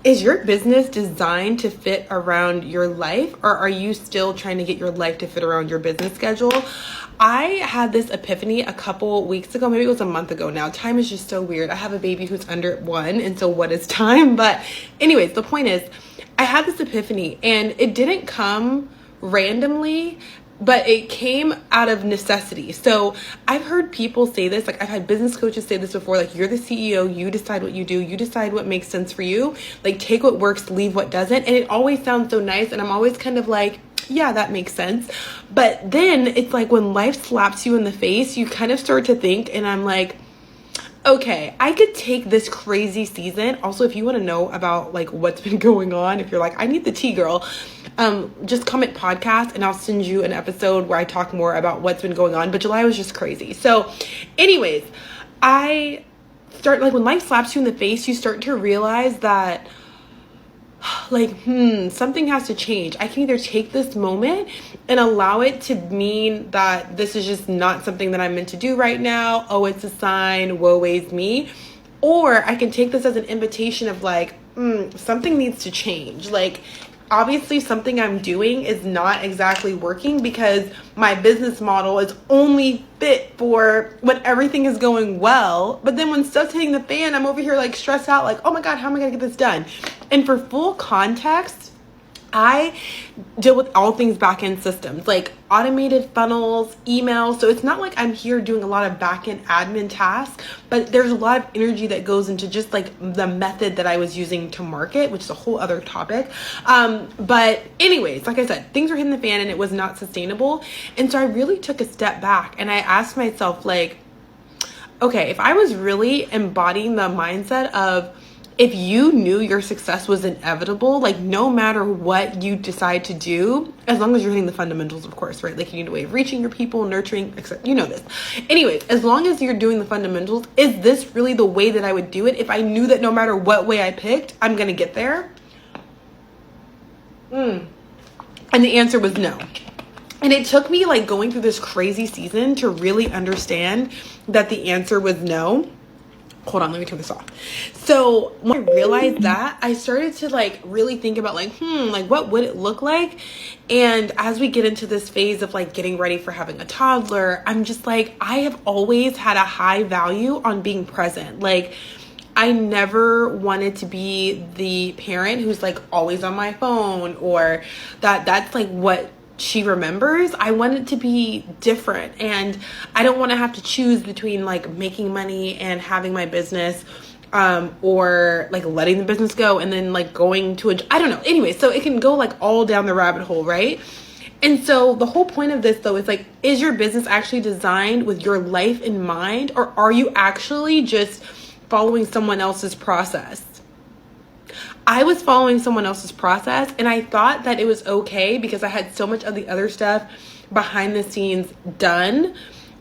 Is your business designed to fit around your life, or are you still trying to get your life to fit around your business schedule? I had this epiphany a couple weeks ago, maybe it was a month ago now. Time is just so weird. I have a baby who's under 1, and so what is time? But anyways, the point is, I had this epiphany, and it didn't come randomly, but it came out of necessity. So I've heard people say this, like I've had business coaches say this before, like you're the CEO, you decide what you do, you decide what makes sense for you, like take what works, leave what doesn't. And it always sounds so nice, and I'm always kind of like, yeah, that makes sense. But then it's like when life slaps you in the face, you kind of start to think, and I'm like, okay, I could take this crazy season. Also, if you want to know about like what's been going on, if you're like, I need the tea, girl, just comment podcast and I'll send you an episode where I talk more about what's been going on. But July was just crazy. So anyways, I start like when life slaps you in the face, you start to realize that like, something has to change. I can either take this moment and allow it to mean that this is just not something that I'm meant to do right now. Oh, it's a sign, woe is me. Or I can take this as an invitation of like, something needs to change. Like, obviously something I'm doing is not exactly working because my business model is only fit for when everything is going well. But then when stuff's hitting the fan, I'm over here like stressed out, like, oh my God, how am I gonna get this done? And for full context, I deal with all things back-end systems, like automated funnels, emails. So it's not like I'm here doing a lot of back-end admin tasks, but there's a lot of energy that goes into just like the method that I was using to market, which is a whole other topic. But anyways, like I said, things were hitting the fan and it was not sustainable. And so I really took a step back and I asked myself, like, okay, if I was really embodying the mindset of, if you knew your success was inevitable, like no matter what you decide to do, as long as you're hitting the fundamentals, of course, right? Like you need a way of reaching your people, nurturing, etc. You know this. Anyways, as long as you're doing the fundamentals, is this really the way that I would do it? If I knew that no matter what way I picked, I'm going to get there? And the answer was no. And it took me like going through this crazy season to really understand that the answer was no. Hold on, let me turn this off. So when I realized that, I started to like really think about like, like what would it look like? And as we get into this phase of like getting ready for having a toddler, I'm just like, I have always had a high value on being present. Like I never wanted to be the parent who's like always on my phone, or that's like what she remembers. I want it to be different, and I don't want to have to choose between like making money and having my business, or like letting the business go and then like going to I don't know. Anyway, so it can go like all down the rabbit hole, right? And so the whole point of this though is like, is your business actually designed with your life in mind, or are you actually just following someone else's process? I was following someone else's process, and I thought that it was okay because I had so much of the other stuff behind the scenes done,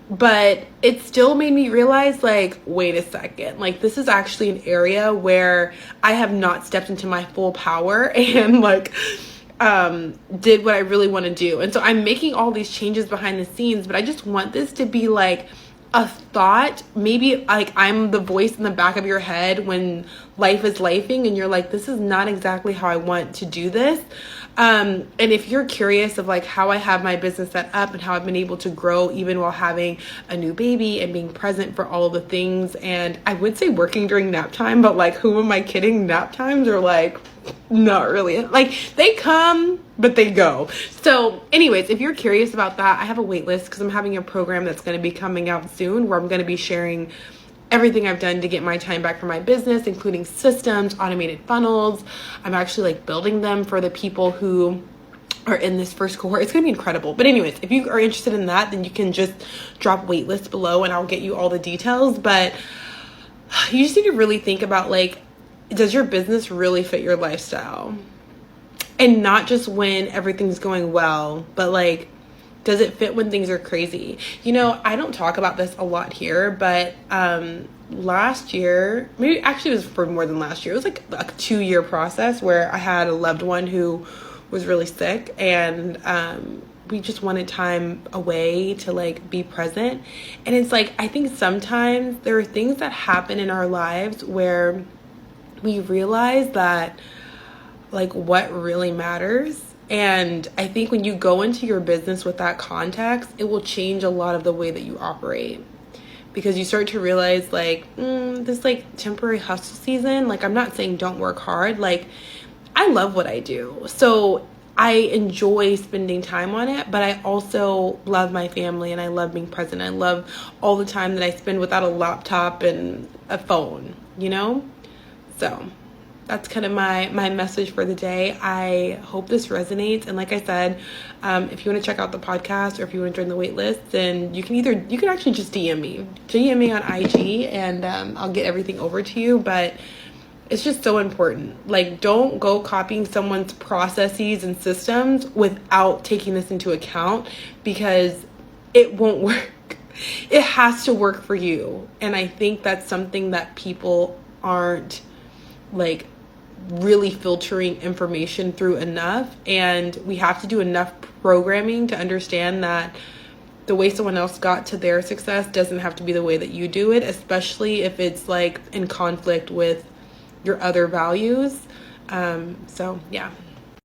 but it still made me realize like, wait a second, like this is actually an area where I have not stepped into my full power and like did what I really want to do. And so I'm making all these changes behind the scenes, but I just want this to be like a thought, maybe like I'm the voice in the back of your head when life is lifing and you're like, this is not exactly how I want to do this. And if you're curious of like how I have my business set up and how I've been able to grow even while having a new baby and being present for all of the things, and I would say working during nap time, but like who am I kidding? Nap times are like not really, like they come but they go. So anyways, if you're curious about that, I have a wait list because I'm having a program that's going to be coming out soon where I'm going to be sharing everything I've done to get my time back for my business, including systems, automated funnels. I'm actually like building them for the people who are in this first cohort. It's going to be incredible. But anyways, if you are interested in that, then you can just drop waitlist below and I'll get you all the details. But you just need to really think about like, does your business really fit your lifestyle? And not just when everything's going well, but like, does it fit when things are crazy? You know, I don't talk about this a lot here, but last year, maybe actually it was for more than last year, it was like a 2-year process where I had a loved one who was really sick, and we just wanted time away to like be present. And it's like, I think sometimes there are things that happen in our lives where we realize that like what really matters. And I think when you go into your business with that context, it will change a lot of the way that you operate, because you start to realize like this like temporary hustle season, like I'm not saying don't work hard, like I love what I do, so I enjoy spending time on it, but I also love my family and I love being present. I love all the time that I spend without a laptop and a phone, you know? So that's kind of my message for the day. I hope this resonates. And like I said, if you want to check out the podcast or if you want to join the wait list, then you can actually just DM me on IG, and I'll get everything over to you. But it's just so important. Like, don't go copying someone's processes and systems without taking this into account, because it won't work. It has to work for you. And I think that's something that people aren't like really filtering information through enough. And we have to do enough programming to understand that the way someone else got to their success doesn't have to be the way that you do it, especially if it's like in conflict with your other values. So yeah,